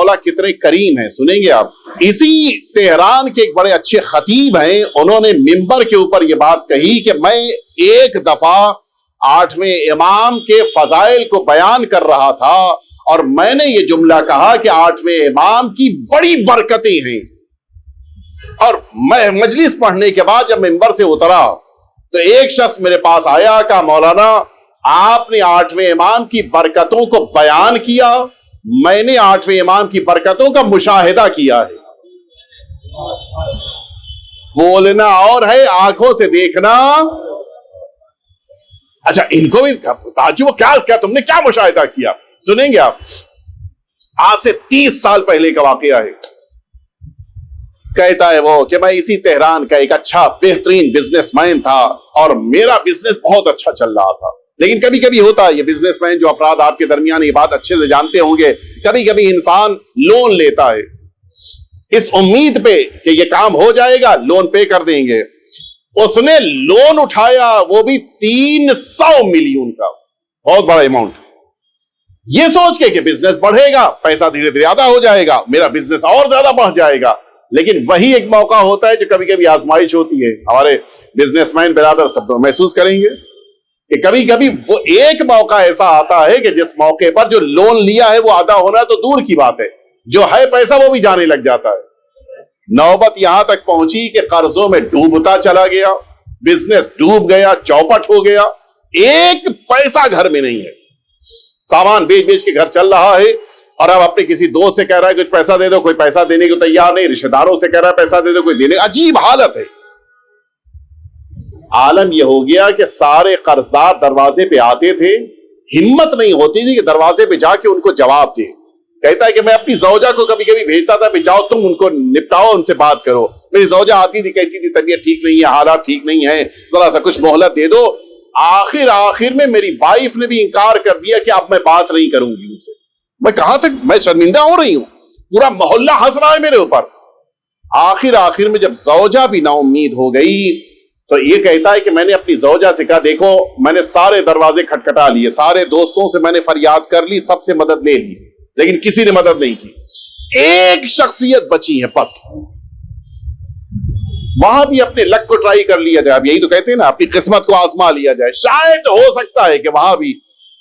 مولا کتنے کریم ہیں. سنیں گے آپ. اسی تہران کے ایک بڑے اچھے خطیب ہیں, انہوں نے منبر کے اوپر یہ بات کہی کہ میں ایک دفعہ 8ویں امام کے فضائل کو بیان کر رہا تھا اور میں نے یہ جملہ کہا کہ 8ویں امام کی بڑی برکتیں ہیں. اور میں مجلس پڑھنے کے بعد جب منبر سے اترا تو ایک شخص میرے پاس آیا, کہا مولانا آپ نے 8ویں امام کی برکتوں کو بیان کیا, میں نے 8ویں امام کی برکتوں کا مشاہدہ کیا ہے. بولنا اور ہے, آنکھوں سے دیکھنا. اچھا ان کو بھی تعجب, کیا تم نے کیا مشاہدہ کیا؟ سنیں گے آپ. آج سے 30 سال پہلے کا واقعہ ہے. کہتا ہے وہ کہ میں اسی تہران کا ایک اچھا بہترین بزنس مین تھا اور میرا بزنس بہت اچھا چل رہا تھا. لیکن کبھی کبھی ہوتا ہے, یہ بزنس مین جو افراد آپ کے درمیان یہ بات اچھے سے جانتے ہوں گے, کبھی کبھی انسان لون لیتا ہے اس امید پہ کہ یہ کام ہو جائے گا, لون پے کر دیں گے. اس نے لون اٹھایا وہ بھی 300 ملین کا, بہت بڑا اماؤنٹ, یہ سوچ کے کہ بزنس بڑھے گا, پیسہ دھیرے دھیرے آدھا ہو جائے گا, میرا بزنس اور زیادہ بڑھ جائے گا. لیکن وہی ایک موقع ہوتا ہے جو کبھی کبھی آزمائش ہوتی ہے. ہمارے بزنس مین برادر سب محسوس کریں گے کہ کبھی کبھی وہ ایک موقع ایسا آتا ہے کہ جس موقع پر جو لون لیا ہے وہ ادا ہونا تو دور کی بات ہے, جو ہے پیسہ وہ بھی جانے لگ جاتا ہے. نوبت یہاں تک پہنچی کہ قرضوں میں ڈوبتا چلا گیا, بزنس ڈوب گیا, چوپٹ ہو گیا, ایک پیسہ گھر میں نہیں ہے, سامان بیچ بیچ کے گھر چل رہا ہے. اور اب اپنے کسی دوست سے کہہ رہا ہے کچھ پیسہ دے دو, کوئی پیسہ دینے کو تیار نہیں, رشتہ داروں سے کہہ رہا ہے پیسہ دے دو, کوئی دینے. عجیب حالت ہے. عالم یہ ہو گیا کہ سارے قرضدار دروازے پہ آتے تھے, ہمت نہیں ہوتی تھی کہ دروازے پہ جا کے ان کو جواب دے. کہتا ہے کہ میں اپنی زوجہ کو کبھی کبھی بھیجتا تھا کہ جاؤ تم ان کو نپٹاؤ, ان سے بات کرو. میری زوجہ آتی تھی, کہتی تھی طبیعت ٹھیک نہیں ہے, حالات ٹھیک نہیں ہے, ذرا سا کچھ مہلت دے دو. آخر میں میری وائف نے بھی انکار کر دیا کہ اب میں بات نہیں کروں گی ان سے. میں کہاں تک, میں شرمندہ ہو رہی ہوں, پورا محلہ ہنس رہا ہے میرے اوپر. آخر میں جب زوجہ بھی نا امید ہو گئی تو یہ کہتا ہے کہ میں نے اپنی زوجہ سے کہا دیکھو میں نے سارے دروازے کھٹکھٹا لیے, سارے دوستوں سے میں نے فریاد کر لی, سب سے مدد لے لی, لیکن کسی نے مدد نہیں کی. ایک شخصیت بچی ہے بس, وہاں بھی اپنے لک کو ٹرائی کر لیا جائے. اب یہی تو کہتے ہیں نا, اپنی قسمت کو آزما لیا جائے. شاید ہو سکتا ہے کہ وہاں بھی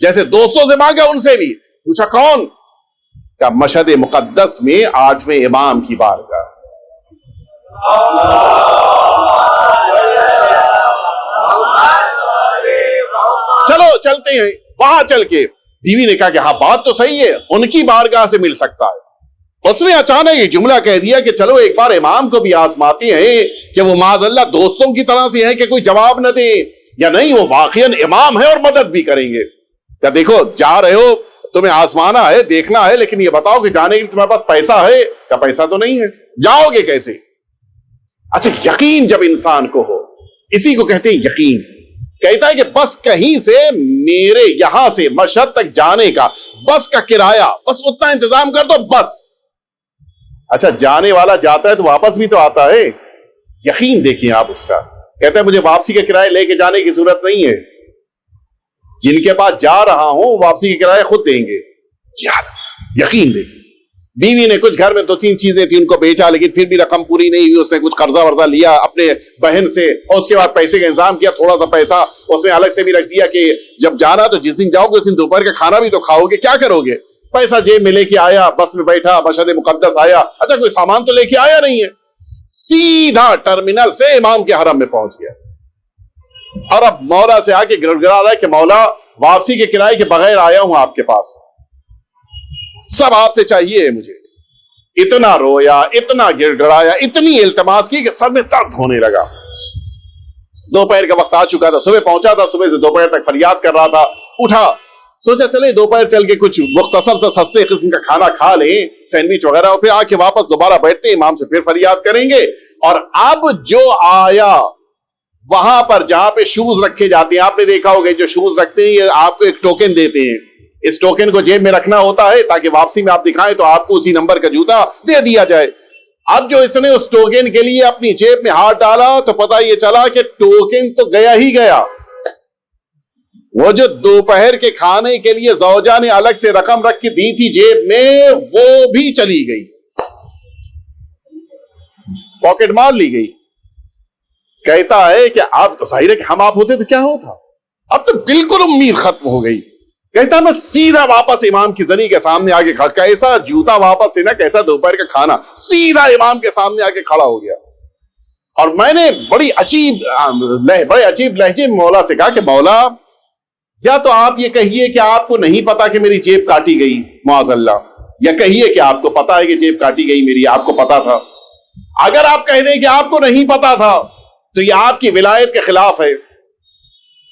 جیسے دوستوں سے مانگا ان سے بھی پوچھا کون کا مشہد مقدس میں 8ویں امام کی بارگاہ. چلو چلتے ہیں. وہاں چل کے بیوی نے کہا کہ ہاں بات تو صحیح ہے, ان کی بارگاہ سے مل سکتا ہے. اس نے اچانک یہ جملہ کہہ دیا کہ چلو ایک بار امام کو بھی آزماتے ہیں کہ وہ معاذ اللہ دوستوں کی طرح سے ہیں کہ کوئی جواب نہ دے, یا نہیں وہ واقعاً امام ہے اور مدد بھی کریں گے. کیا دیکھو جا رہے ہو, تمہیں آزمانا ہے, دیکھنا ہے, لیکن یہ بتاؤ کہ جانے کے لیے تمہارے پاس پیسہ ہے؟ کیا پیسہ تو نہیں ہے, جاؤ گے کیسے؟ اچھا یقین جب انسان کو ہو, اسی کو کہتے ہیں یقین. کہتا ہے کہ بس کہیں سے میرے یہاں سے مشہد تک جانے کا بس کا کرایہ بس اتنا انتظام کر دو بس. اچھا جانے والا جاتا ہے تو واپس بھی تو آتا ہے. یقین دیکھیں آپ اس کا. کہتا ہے مجھے واپسی کا کرایہ لے کے جانے کی ضرورت نہیں ہے, جن کے پاس جا رہا ہوں واپسی کے کرایہ خود دیں گے. کیا یقین دیکھیں. بیوی نے کچھ گھر میں 2-3 چیزیں تھی ان کو بیچا, لیکن پھر بھی رقم پوری نہیں ہوئی. اس نے کچھ قرضہ ورضہ لیا اپنے بہن سے, اور اس کے بعد پیسے کا انتظام کیا. تھوڑا سا پیسہ اس نے الگ سے بھی رکھ دیا کہ جب جانا تو جس دن جاؤ گے اس دن دوپہر کا کھانا بھی تو کھاؤ گے, کیا کرو گے. پیسہ جیب میں لے کے آیا, بس میں بیٹھا, مشہد مقدس آیا. اچھا کوئی سامان تو لے کے آیا نہیں ہے, سیدھا ٹرمینل سے امام کے حرم میں پہنچ گیا. اور اب مولا سے آ کے گڑ گڑا رہا ہے کہ مولا واپسی کے کرائے کے بغیر آیا ہوں آپ کے پاس, سب آپ سے چاہیے مجھے. اتنا رویا, اتنا گڑ گڑایا, اتنی التماس کی کہ سر میں درد ہونے لگا. دوپہر کا وقت آ چکا تھا, صبح پہنچا تھا, صبح سے دوپہر تک فریاد کر رہا تھا. اٹھا, سوچا چلے دوپہر چل کے کچھ مختصر سے سستے قسم کا کھانا کھا لیں, سینڈوچ وغیرہ, اور پھر آ کے واپس دوبارہ بیٹھتے امام سے پھر فریاد کریں گے. اور اب جو آیا وہاں پر جہاں پہ شوز رکھے جاتے ہیں, آپ نے دیکھا ہوگا جو شوز رکھتے ہیں یہ آپ کو ایک ٹوکن دیتے ہیں. اس ٹوکن کو جیب میں رکھنا ہوتا ہے تاکہ واپسی میں آپ دکھائیں تو آپ کو اسی نمبر کا جوتا دے دیا جائے. اب جو اس نے اس ٹوکن کے لیے اپنی جیب میں ہاتھ ڈالا تو پتہ یہ چلا کہ ٹوکن تو گیا ہی گیا, وہ جو دوپہر کے کھانے کے لیے زوجہ نے الگ سے رقم رکھ کے دی تھی جیب میں، وہ بھی چلی گئی، پاکٹ مار لی گئی۔ کہتا ہے کہ آپ تو ظاہر ہے کہ ہم آپ ہوتے تو کیا ہوتا، اب تو بالکل امید ختم ہو گئی۔ کہتا میں سیدھا واپس امام کی زری کے سامنے آگے کھڑا، کیسا جوتا واپس لینا، کیسا دوپہر کا کھانا، سیدھا امام کے سامنے آگے کھڑا ہو گیا۔ اور میں نے بڑے عجیب لہجے میں مولا سے کہا کہ مولا، یا تو آپ یہ کہیے کہ آپ کو نہیں پتا کہ میری جیب کاٹی گئی معاذ اللہ، یا کہیے کہ آپ کو پتا ہے کہ جیب کاٹی گئی میری، آپ کو پتا تھا۔ اگر آپ کہہ دیں کہ آپ کو نہیں پتا تھا تو یہ آپ کی ولایت کے خلاف ہے،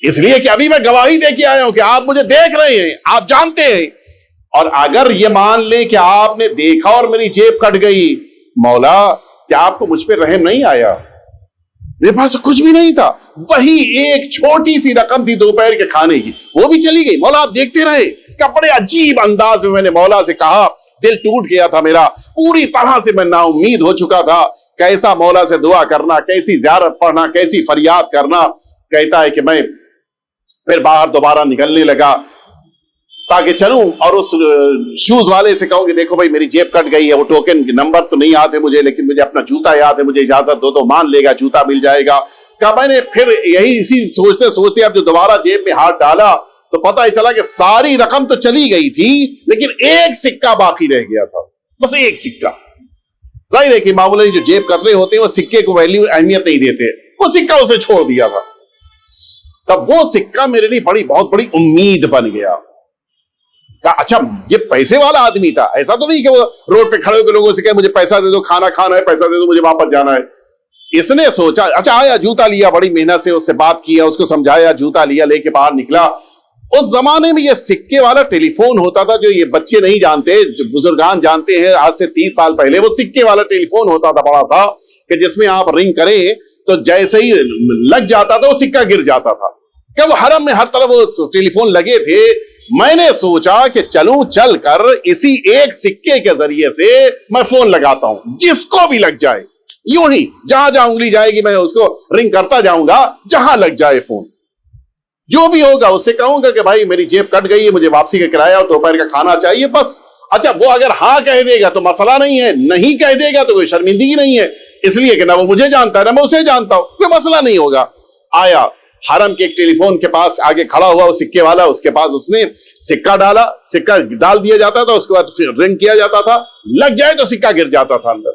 اس لیے کہ ابھی میں گواہی دے کے آیا ہوں کہ آپ مجھے دیکھ رہے ہیں، آپ جانتے ہیں۔ اور اگر یہ مان لیں کہ آپ نے دیکھا اور میری جیب کٹ گئی، مولا کیا آپ کو مجھ پہ رحم نہیں آیا؟ میرے پاس کچھ بھی نہیں تھا، وہی ایک چھوٹی سی رقم تھی دوپہر کے کھانے کی، وہ بھی چلی گئی۔ مولا آپ دیکھتے رہے کہ بڑے عجیب انداز میں نے مولا سے کہا، دل ٹوٹ گیا تھا میرا، پوری طرح سے میں نا امید ہو چکا تھا۔ کیسا مولا سے دعا کرنا، کیسی زیارت پڑھنا، کیسی فریاد کرنا۔ کہتا ہے کہ میں پھر باہر دوبارہ نکلنے لگا تاکہ چلوں اور اس شوز والے سے کہوں کہ دیکھو بھائی میری جیب کٹ گئی ہے، وہ ٹوکن نمبر تو نہیں یاد ہے مجھے، لیکن مجھے اپنا جوتا یاد ہے، مجھے اجازت دو تو مان لے گا، جوتا مل جائے گا۔ کہا میں نے پھر یہی اسی سوچتے سوچتے اب جو دوبارہ جیب میں ہاتھ ڈالا تو پتہ ہی چلا کہ ساری رقم تو چلی گئی تھی لیکن ایک سکہ باقی رہ گیا تھا، بس ایک سکہ۔ ظاہر ہے کہ معمولی جو جیب کترے ہوتے ہیں وہ سکے کو ویلیو اہمیت نہیں دیتے، وہ سکہ اسے چھوڑ دیا تھا۔ تب وہ سکہ میرے لیے بہت بڑی امید بن گیا۔ کہا اچھا یہ پیسے والا آدمی تھا، ایسا تو نہیں کہ وہ روڈ پہ کھڑے ہو کے لوگوں سے کہ مجھے پیسہ دے دو، کھانا کھانا ہے، پیسہ دے دو، مجھے واپس جانا ہے۔ اس نے سوچا، اچھا آیا، جوتا لیا، بڑی محنت سے اس سے بات کیا، اس کو سمجھایا، جوتا لیا، لے کے باہر نکلا۔ اس زمانے میں یہ سکے والا ٹیلی فون ہوتا تھا، جو یہ بچے نہیں جانتے، جو بزرگان جانتے ہیں، آج سے 30 سال پہلے وہ سکے والا ٹیلی فون ہوتا تھا بڑا سا، کہ جس میں آپ رنگ کریں تو جیسے ہی لگ جاتا تھا وہ سکہ گر جاتا تھا۔ کہ وہ حرم میں ہر طرف وہ ٹیلی فون لگے تھے۔ میں نے سوچا کہ چلوں چل کر اسی ایک سکے کے ذریعے سے میں فون لگاتا ہوں، جس کو بھی لگ جائے، یوں ہی جہاں جہاں انگلی جائے گی میں اس کو رنگ کرتا جاؤں گا، جہاں لگ جائے فون، جو بھی ہوگا اس سے کہوں گا کہ بھائی میری جیب کٹ گئی ہے، مجھے واپسی کا کرایہ اور دوپہر کا کھانا چاہیے، بس۔ اچھا وہ اگر ہاں کہہ دے گا تو مسئلہ نہیں ہے، نہیں کہہ دے گا تو کوئی شرمندگی نہیں ہے، اس لیے کہ نہ وہ مجھے جانتا ہے نہ میں اسے جانتا ہوں، کوئی مسئلہ نہیں ہوگا۔ آیا حرم کے ایک ٹیلی فون کے پاس آگے کھڑا ہوا وہ سکے والا، اس کے پاس اس نے سکہ ڈالا، سکہ ڈال دیا جاتا تھا، اس کے بعد پھر رنگ کیا جاتا تھا، لگ جائے تو سکہ گر جاتا تھا اندر۔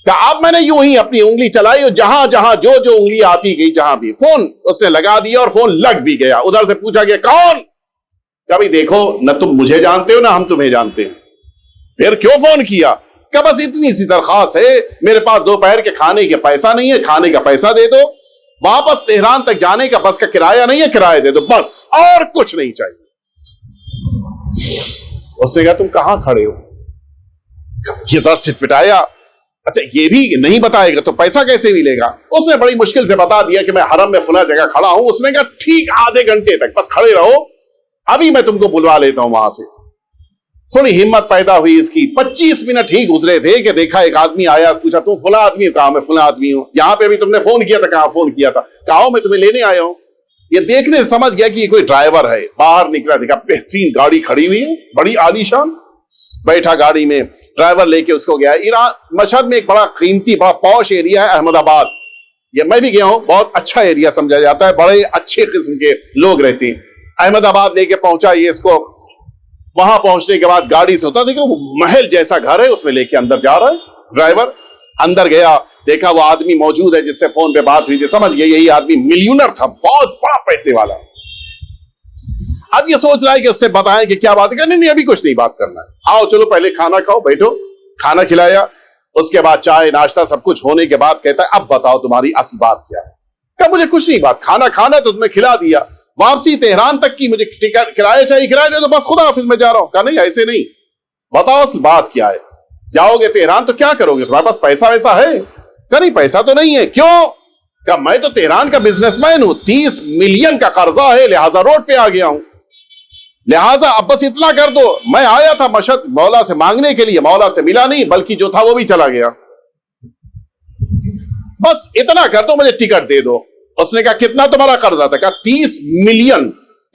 کہ اب میں نے یوں ہی اپنی انگلی چلائی اور جہاں جہاں جو انگلی آتی گئی، جہاں بھی فون اس نے لگا دیا اور فون لگ بھی گیا۔ ادھر سے پوچھا گیا کون؟ کبھی دیکھو نہ تم مجھے جانتے ہو نہ ہم تمہیں جانتے ہیں، پھر کیوں فون کیا؟ کہ بس اتنی سی درخواست ہے، میرے پاس دوپہر کے کھانے کے پیسہ نہیں ہے، کھانے کا پیسہ دے دو، واپس تہران تک جانے کا بس کا کرایہ نہیں ہے، کرایہ دے دو، بس اور کچھ نہیں چاہیے۔ اس نے کہا تم کہاں کھڑے ہو؟ یہ ذرا سٹ پٹایا، اچھا یہ بھی نہیں بتائے گا تو پیسہ کیسے ملے گا؟ اس نے بڑی مشکل سے بتا دیا کہ میں حرم میں فلاں جگہ کھڑا ہوں۔ اس نے کہا ٹھیک آدھے گھنٹے تک بس کھڑے رہو، ابھی میں تم کو بلوا لیتا ہوں وہاں سے۔ تھوڑی ہمت پیدا ہوئی اس کی، 25 منٹ ہی گزرے تھے کہ دیکھا ایک آدمی آیا، پوچھا تم فلاں آدمی ہو؟ کہا میں فلاں آدمی ہوں، یہاں پہ بھی تم نے فون کیا تھا؟ کہاں فون کیا تھا؟ کہا میں تمہیں لینے آیا ہوں۔ یہ دیکھنے سے سمجھ گیا کہ یہ کوئی ڈرائیور ہے، باہر نکلا، دیکھا بہترین گاڑی کھڑی ہوئی ہے، بڑی عالی شان، بیٹھا گاڑی میں، ڈرائیور لے کے اس کو گیا۔ ایران مشہد میں ایک بڑا قیمتی بڑا پوش ایریا ہے احمد آباد، یہ میں بھی گیا ہوں، بہت اچھا ایریا سمجھا جاتا ہے، بڑے اچھے قسم کے لوگ رہتے ہیں۔ احمد آباد لے کے پہنچا یہ اس کو، وہاں پہنچنے کے بعد گاڑی سے ہوتا دیکھا وہ محل جیسا گھر ہے، اس میں لے کے اندر جا رہا ہے ڈرائیور۔ اندر گیا، دیکھا وہ آدمی موجود ہے جس سے فون پہ بات ہوئی تھی، سمجھ گیا یہی آدمی ملینر تھا، بہت بڑا پیسے والا۔ اب یہ سوچ رہا ہے کہ اس سے بتائیں کہ کیا بات ہے، نہیں ابھی کچھ نہیں بات کرنا ہے، آؤ چلو پہلے کھانا کھاؤ، بیٹھو۔ کھانا کھلایا، اس کے بعد چائے ناشتہ سب کچھ ہونے کے بعد کہتا ہے اب بتاؤ تمہاری اصل بات کیا ہے؟ کہ مجھے کچھ نہیں بات، کھانا کھانا تو تمہیں کھلا دیا، واپسی تہران تک کی مجھے کرایہ چاہیے، کرایہ دے دو، بس خدا حافظ میں جا رہا ہوں۔ کہا نہیں ایسے نہیں، بتاؤ اصل بات کیا ہے، جاؤ گے تہران تو کیا کرو گے، تمہارے پاس پیسہ ویسا ہے؟ کہ نہیں پیسہ تو نہیں ہے۔ کیوں؟ کہ میں تو تہران کا بزنس مین ہوں، 30 ملین کا قرضہ ہے، لہٰذا روڈ پہ آ گیا ہوں، لہٰذا اب بس اتنا کر دو، میں آیا تھا مشہد مولا سے مانگنے کے لیے، مولا سے ملا نہیں، بلکہ جو تھا وہ بھی چلا گیا، بس اتنا کر دو، مجھے ٹکٹ دے دو۔ اس نے کہا کتنا تمہارا قرضہ تھا؟ کہا 30 ملین۔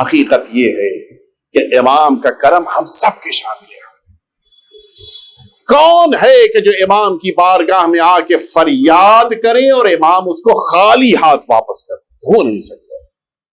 حقیقت یہ ہے کہ امام کا کرم ہم سب کے شامل ہے. کون ہے کہ جو امام کی بارگاہ میں آ کے فریاد کرے اور امام اس کو خالی ہاتھ واپس کر دے؟ ہو نہیں سکتا.